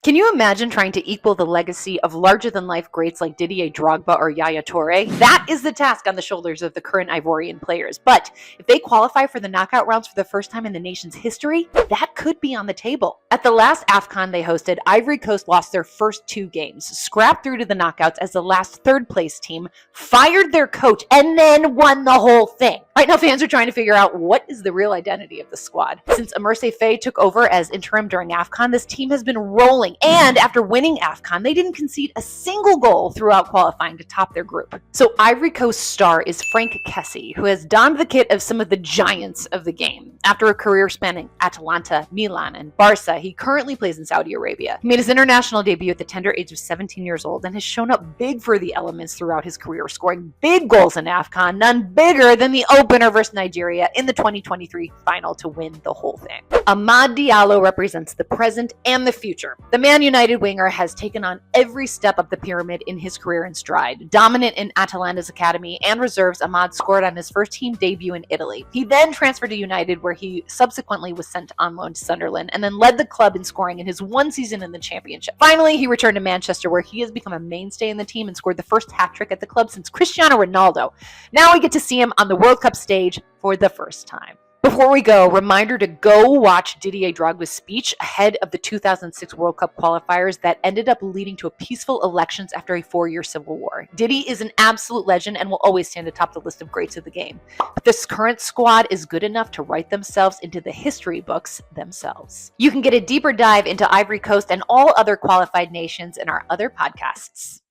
Can you imagine trying to equal the legacy of larger-than-life greats like Didier Drogba or Yaya Toure? That is the task on the shoulders of the current Ivorian players. But if they qualify for the knockout rounds for the first time in the nation's history, that could be on the table. At the last Afcon they hosted, Ivory Coast lost their first 2 games, scrapped through to the knockouts as the last third-place team, fired their coach, and then won the whole thing. Right now, fans are trying to figure out what is the real identity of the squad. Since Emerse Faye took over as interim during Afcon, this team has been rolling. And after winning Afcon, they didn't concede a single goal throughout qualifying to top their group. So Ivory Coast star is Franck Kessie, who has donned the kit of some of the giants of the game. After a career spanning Atalanta, Milan, and Barca, he currently plays in Saudi Arabia. He made his international debut at the tender age of 17 years old and has shown up big for the elements throughout his career, scoring big goals in Afcon, none bigger than the opener versus Nigeria in the 2023 final to win the whole thing. Amad Diallo represents the present and the future. The Man United winger has taken on every step up the pyramid in his career in stride. Dominant in Atalanta's academy and reserves, Amad scored on his first team debut in Italy. He then transferred to United, where he subsequently was sent on loan to Sunderland, and then led the club in scoring in his 1 season in the Championship. Finally, he returned to Manchester, where he has become a mainstay in the team and scored the first hat-trick at the club since Cristiano Ronaldo. Now we get to see him on the World Cup stage for the first time. Before we go, reminder to go watch Didier Drogba's speech ahead of the 2006 World Cup qualifiers that ended up leading to peaceful elections after a 4-year civil war. Diddy is an absolute legend and will always stand atop the list of greats of the game. But this current squad is good enough to write themselves into the history books themselves. You can get a deeper dive into Ivory Coast and all other qualified nations in our other podcasts.